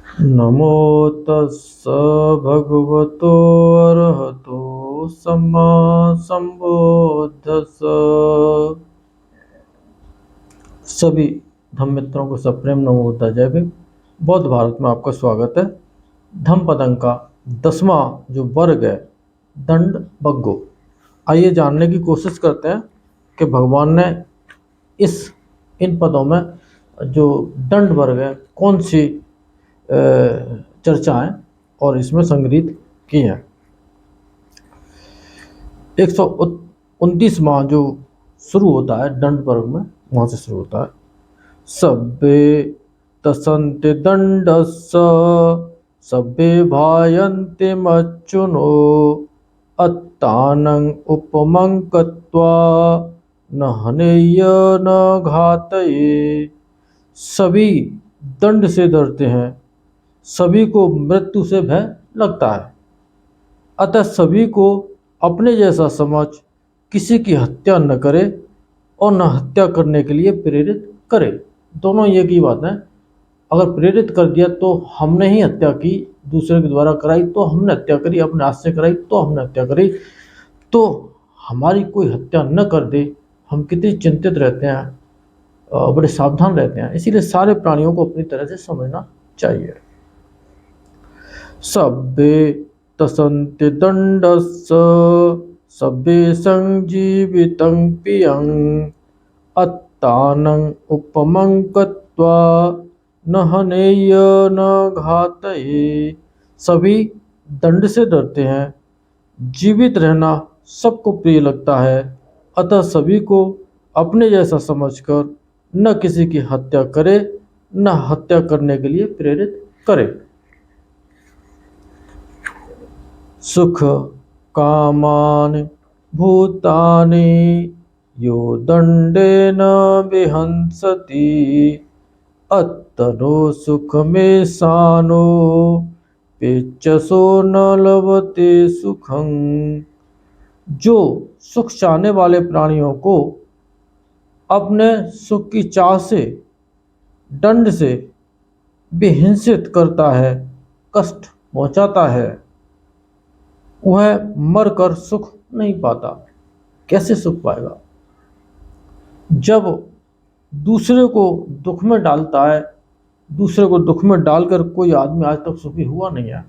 नमो तस्स भगवतो अरहतो सम्मा संबुद्धिस्स। सभी धम्म मित्रों को सप्रेम नमो बुद्धा जय भीम। बौद्ध भारत में आपका स्वागत है। धम्म पदं का 10वां जो वर्ग है दंड बग्गो। आइए जानने की कोशिश करते हैं कि भगवान ने इन पदों में जो दंड वर्ग है कौन सी चर्चाएं और इसमें संग्रहित की हैं। 129वां जो शुरू होता है दंड वर्ग में, वहां से शुरू होता है। सब्बे तसन्ति दंडस्स सब्बे भायन्ति मच्चुनो अत्तानं उपमं कृत्वा न हनेय न घातये। सभी दंड से डरते हैं, सभी को मृत्यु से भय लगता है, अतः सभी को अपने जैसा समझ किसी की हत्या न करे और न हत्या करने के लिए प्रेरित करे। दोनों एक ही बात है। अगर प्रेरित कर दिया तो हमने ही हत्या की, दूसरे के द्वारा कराई तो हमने हत्या करी, अपने हाथ से कराई तो हमने हत्या करी, तो हमारी कोई हत्या न कर दे, हम कितने चिंतित रहते हैं, बड़े सावधान रहते हैं। इसीलिए सारे प्राणियों को अपनी तरह से समझना चाहिए। सब्बे तसन्ति दंडस्स सब्बे संजीवितं पियं अत्तानं उपमं कृत्वा न हनेय न घातये। सभी दंड से डरते हैं, जीवित रहना सबको प्रिय लगता है, अतः सभी को अपने जैसा समझकर न किसी की हत्या करे न हत्या करने के लिए प्रेरित करे। सुख कामानि भूतानि यो दंडेन विहंसति अत्तनो सुखमेशानो पेचसो न लभते सुखं। जो सुख चाहने वाले प्राणियों को अपने सुख की चाह से दंड से विहिंसित करता है, कष्ट पहुंचाता है, वह मरकर सुख नहीं पाता। कैसे सुख पाएगा? जब दूसरे को दुख में डालता है, दूसरे को दुख में डालकर कोई आदमी आज तक सुखी हुआ नहीं है।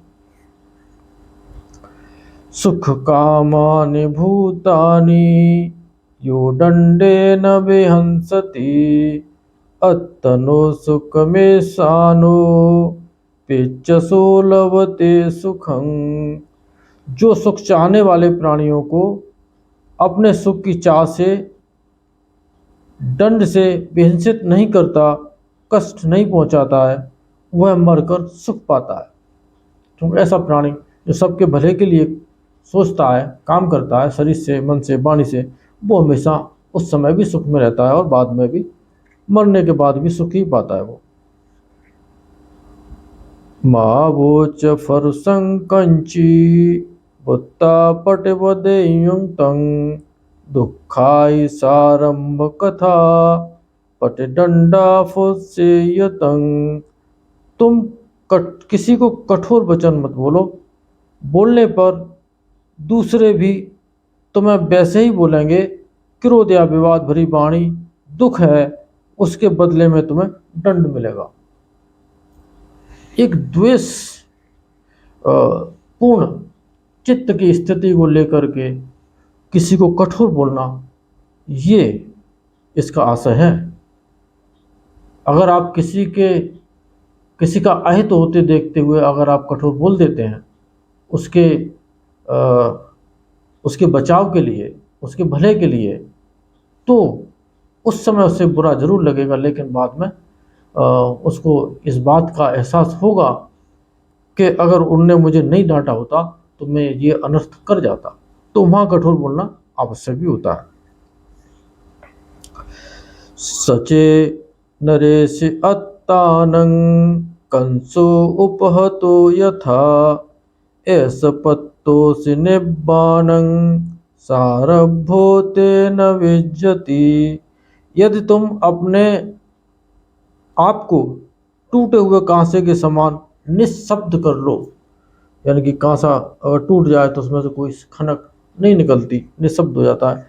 सुख कामानि भूतानि यो दंडेन विहंसति अत्तनो सुखमेशानो पेचसो लभते सुखं। जो सुख चाहने वाले प्राणियों को अपने सुख की चाह से दंड से विहिंसित नहीं करता, कष्ट नहीं पहुंचाता है, वह मरकर सुख पाता है। क्योंकि ऐसा प्राणी जो सबके भले के लिए सोचता है, काम करता है शरीर से, मन से, वाणी से, वो हमेशा उस समय भी सुख में रहता है और बाद में भी, मरने के बाद भी सुख ही पाता है वो। मावोच फरुसं कंची बुत्ता पटिवदेयं तं दुःखाय सारंभ कथा पटिदंडा फुस्येयतं। तुम किसी को कठोर वचन मत बोलो, बोलने पर दूसरे भी तुम्हें वैसे ही बोलेंगे। क्रोध या विवाद भरी वाणी दुख है, उसके बदले में तुम्हें दंड मिलेगा। एक द्वेष पूर्ण चित्त की स्थिति को लेकर के किसी को कठोर बोलना, ये इसका आशय है। अगर आप किसी का अहित होते देखते हुए अगर आप कठोर बोल देते हैं उसके बचाव के लिए, उसके भले के लिए, तो उस समय उससे बुरा जरूर लगेगा, लेकिन बाद में उसको इस बात का एहसास होगा कि अगर उनने मुझे नहीं डांटा होता तो मैं ये अनर्थ कर जाता। तो वहाँ कठोर बोलना आवश्यक भी होता है। सचे नरेश अत्तानं कंसो उपहतो यथा एस पत्तोसि निब्बानं सारभ्यो तेन विज्जति। यदि तुम अपने आप को टूटे हुए कांसे के समान निःशब्द कर लो, यानी कि कांसा अगर टूट जाए तो उसमें से कोई खनक नहीं निकलती, निःशब्द हो जाता है।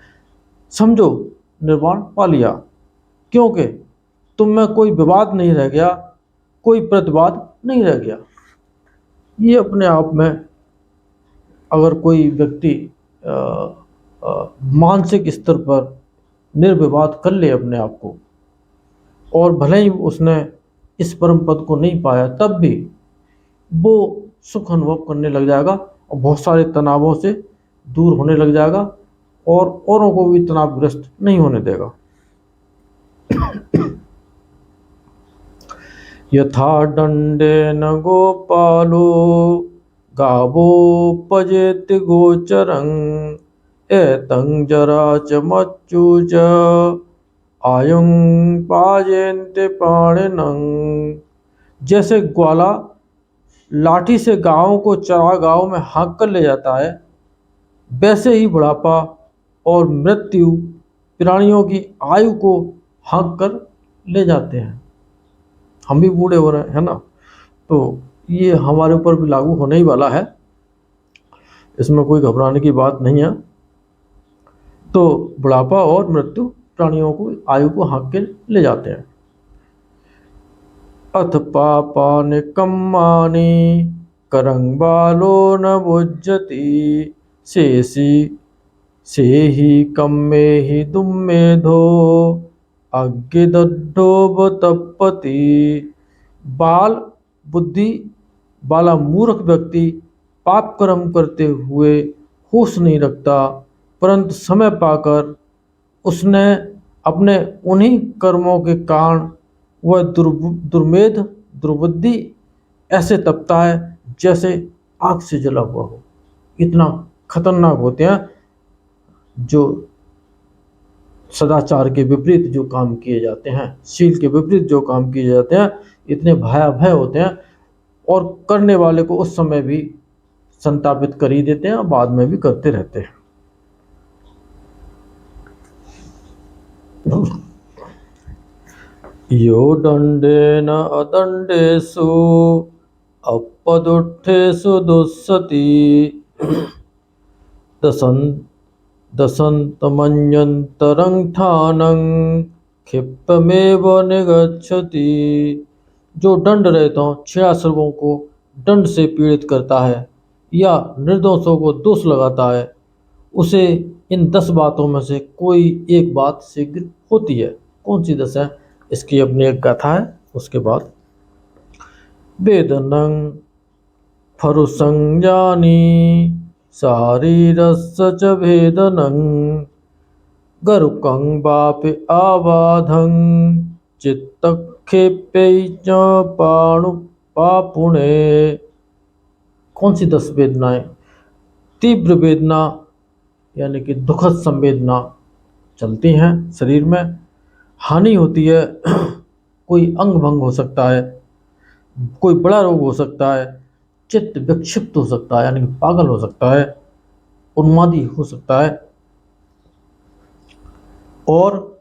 समझो निर्वाण पा लिया, क्योंकि तुम में कोई विवाद नहीं रह गया, कोई प्रतिवाद नहीं रह गया। ये अपने आप में अगर कोई व्यक्ति अ, मानसिक स्तर पर निर्विवाद कर ले अपने आप को, और भले ही उसने इस परम पद को नहीं पाया, तब भी वो सुख अनुभव करने लग जाएगा और बहुत सारे तनावों से दूर होने लग जाएगा और औरों को भी तनावग्रस्त नहीं होने देगा। यथा दंडेन गोपालो गावोपजेति गोचरं एतं जरा च मच्चु च आयुं पाजेन्ते पाणिनं। जैसे ग्वाला लाठी से गायों को चरागाहों में हाँक कर ले जाता है, वैसे ही बुढ़ापा और मृत्यु प्राणियों की आयु को हाँक कर ले जाते हैं। हम भी बूढ़े हो रहे हैं, है ना, तो ये हमारे ऊपर भी लागू होने ही वाला है, इसमें कोई घबराने की बात नहीं है। तो बुढ़ापा और मृत्यु प्राणियों को आयु को हाँक के ले जाते हैं। अथ पापानि कर्माणि करं बालो न भुज्यति शेषि सेहि कम्मे हि दुम्मेधो अग्गिदड्डो तपति। बाल बुद्धि वाला मूर्ख व्यक्ति पाप कर्म करते हुए होश नहीं रखता, परंतु समय पाकर उसने अपने उन्हीं कर्मों के कारण वह दुर्मेध दुर्बुद्धि ऐसे तपता है जैसे आग से जला हुआ हो। इतना खतरनाक होते हैं जो सदाचार के विपरीत जो काम किए जाते हैं, शील के विपरीत जो काम किए जाते हैं, इतने भयावह होते हैं और करने वाले को उस समय भी संतापित कर ही देते हैं और बाद में भी करते रहते हैं। यो दंडेन अदंडेषु अपदुत्थेषु दुस्सति दशन्तमन्यन्तरं ठानं क्षिप्तमेव निगच्छति। जो दंड रहता हो 6 सर्गों को दंड से पीड़ित करता है या निर्दोषों को दोष लगाता है, उसे इन 10 बातों में से कोई एक बात शीघ्र होती है। कौन सी 10 है, इसकी अपनी एक गाथा है। उसके बाद वेदनं फरुसंज्ञानी शारीरस्य च भेदनं गरुकं वापि आबाधं चित्तक्षेप्यै च पापुणे। कौन सी 10 वेदनाएं? तीव्र वेदना यानी कि दुखद संवेदना चलती हैं शरीर में, हानि होती है, कोई अंग भंग हो सकता है, कोई बड़ा रोग हो सकता है, चित्त विक्षिप्त हो सकता है यानी कि पागल हो सकता है, उन्मादी हो सकता है, और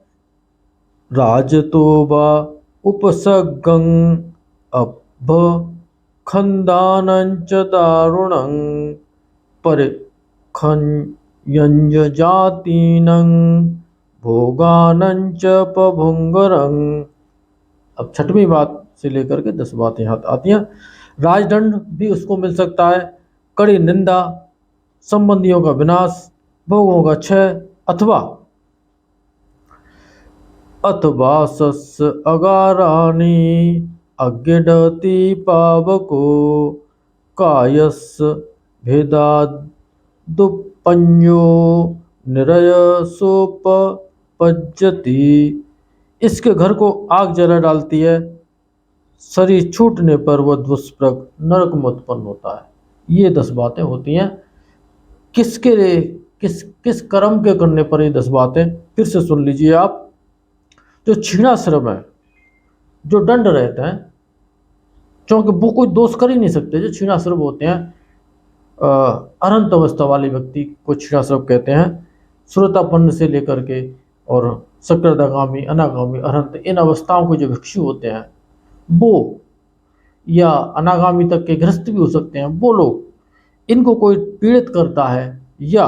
राजतो वा उपसर्गं अभ खंदानं च दारुणं परिखंयजातीनं भोगानं च पभुंगरं। अब 6वीं बात से लेकर के 10 बातें यहाँ आती हैं। राजदंड भी उसको मिल सकता है, कड़ी निंदा, संबंधियों का विनाश, भोगों का क्षय, अथवा सस्य अगाराणि अग्गिडति पावको कायस्य भेदादुपन्यो निरयसोपपज्यति। इसके घर को आग जला डालती है, शरीर छूटने पर वह दुष्प्रग नरक में उत्पन्न होता है। ये 10 बातें होती हैं। किसके लिए, किस कर्म के करने पर ये 10 बातें, फिर से सुन लीजिए आप। जो छीणाश्रम है, जो दंड रहते हैं, क्योंकि वो कोई दोष कर ही नहीं सकते। जो छीणाश्रम होते हैं, अनंत अवस्था वाले व्यक्ति को छीणाश्रम कहते हैं। श्रोतापन्न से लेकर के और सक्रागामी, अनागामी, अनंत, इन अवस्थाओं के जो भिक्षु होते हैं, वो या अनागामी तक के गृहस्थ भी हो सकते हैं, वो लोग इनको कोई पीड़ित करता है या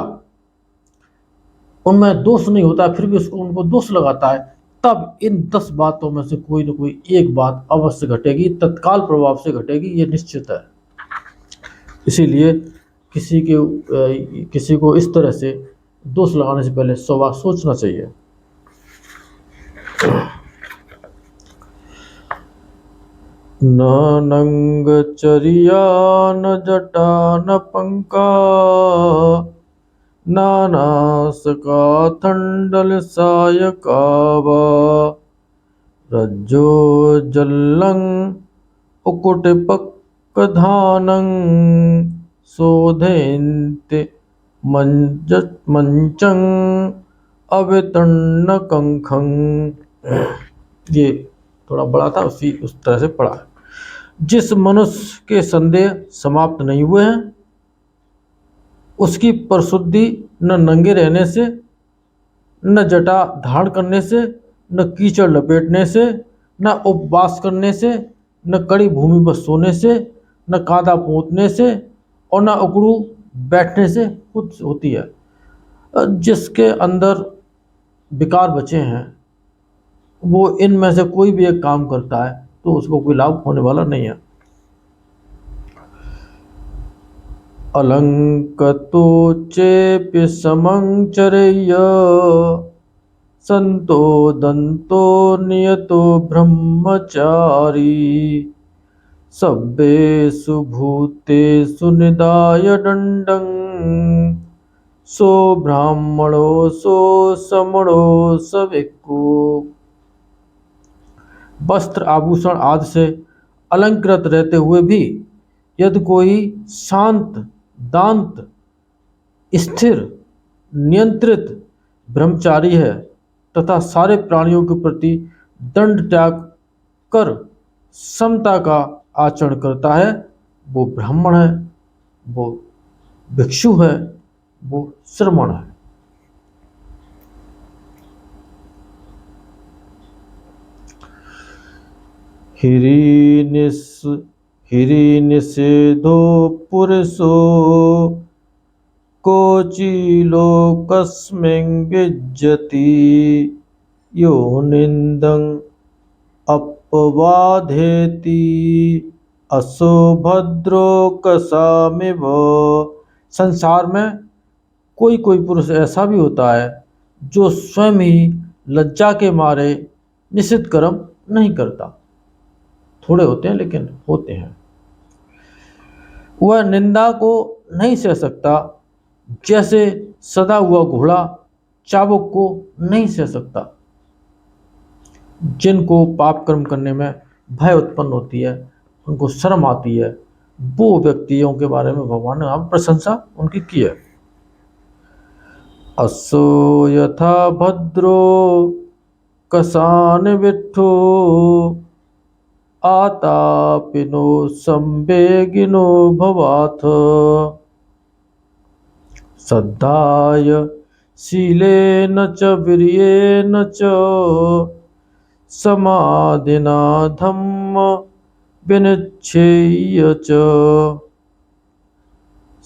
उनमें दोष नहीं होता है फिर भी उसको उनको दोष लगाता है, तब इन 10 बातों में से कोई ना कोई एक बात अवश्य घटेगी, तत्काल प्रभाव से घटेगी, ये निश्चित है। इसीलिए किसी को इस तरह से दोष लगाने से पहले 100 बार सोचना चाहिए। न नंगचर्या न जटा न पंका नानासका थंडल सायकावा रज्जो जल्लं उकुटपक्कधानं शोधयन्ति मंचं अवितन्नकंखं। ये थोड़ा बड़ा था, उस तरह से पढ़ा है। जिस मनुष्य के संदेह समाप्त नहीं हुए हैं उसकी परिशुद्धि न नंगे रहने से, न जटा धारण करने से, न कीचड़ लपेटने से, न उपवास करने से, न कड़ी भूमि पर सोने से, न कादा पोतने से और न उकड़ू बैठने से कुछ होती है। जिसके अंदर विकार बचे हैं वो इनमें से कोई भी एक काम करता है तो उसको कोई लाभ होने वाला नहीं है। अलंकतो चेपि समं चरेय संतो दंतो नियतो ब्रह्मचारी सब्बेषु भूतेषु निधाय दंडं सो ब्राह्मणो सो समणो स भिक्खु। वस्त्र आभूषण आदि से अलंकृत रहते हुए भी यदि कोई शांत, दांत, स्थिर, नियंत्रित ब्रह्मचारी है तथा सारे प्राणियों के प्रति दंड त्याग कर समता का आचरण करता है, वो ब्राह्मण है, वो भिक्षु है, वो श्रमण है। हिरी निषेधो पुरुषो कोचिलोकस्मिन् विज्जति यो निन्दं अपवादेति असुभद्रो कसामिव। संसार में कोई कोई पुरुष ऐसा भी होता है जो स्वयं ही लज्जा के मारे निषिद्ध कर्म नहीं करता। थोड़े होते हैं लेकिन होते हैं। वह निंदा को नहीं सह सकता, जैसे सदा हुआ घोड़ा चाबुक को नहीं सह सकता। जिनको पाप कर्म करने में भय उत्पन्न होती है, उनको शर्म आती है, वो व्यक्तियों के बारे में भगवान ने आप प्रशंसा उनकी की है। असो यथा भद्रो कसान विट्ठो आतापिनो संवेगिनो भवाथ श्रद्धाय शीलेन च वीर्येण च समाधिना धम्म विनिच्छेय च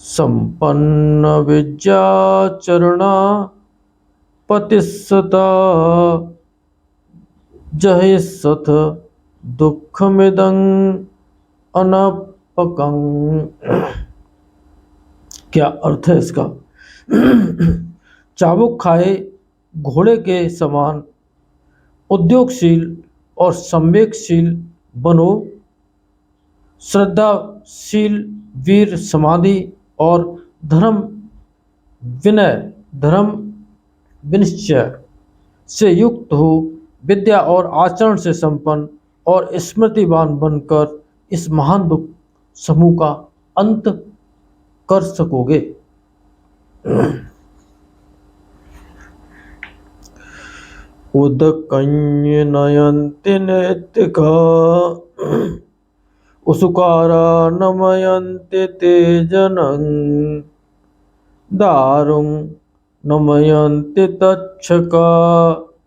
संपन्न विद्याचरणा पतिस्सता जहिष्यथ दुःखमिदं अनपकं। क्या अर्थ है इसका? चाबुक खाए घोड़े के समान उद्योगशील और संवेगशील बनो, श्रद्धाशील, वीर, समाधि और धर्म विनिश्चय से युक्त हो, विद्या और आचरण से संपन्न और स्मृतिवान बनकर इस महान दुख समूह का अंत कर सकोगे। उदकन्य नयन्ति नैतिका उसुकारा नमयन्ति ते जनं दारुं नमयन्ति तक्षका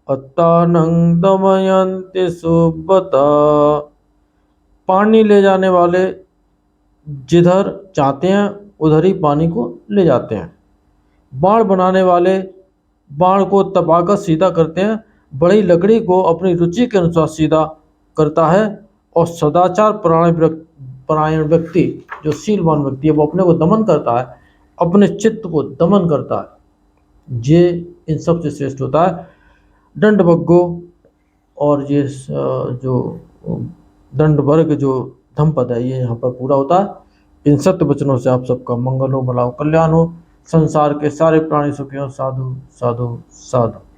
अत्तानं दमयन्ति सुब्बता पानी ले जाने वाले जिधर चाहते हैं उधर ही पानी को ले जाते हैं। बाण बनाने वाले बाण को तपाकर सीधा करते हैं, बड़ी लकड़ी को अपनी रुचि के अनुसार सीधा करता है। और सदाचार परायण व्यक्ति, जो शीलवान व्यक्ति है, वो अपने को दमन करता है, अपने चित्त को दमन करता है। ये इन सब से श्रेष्ठ होता है। दंडभग्गो और ये जो दंड वर्ग जो धम्पद है, ये यहाँ पर पूरा होता है। इन सत्य वचनों से आप सबका मंगल हो, भला हो, कल्याण हो, संसार के सारे प्राणी सुखी हो। साधु साधु साधु।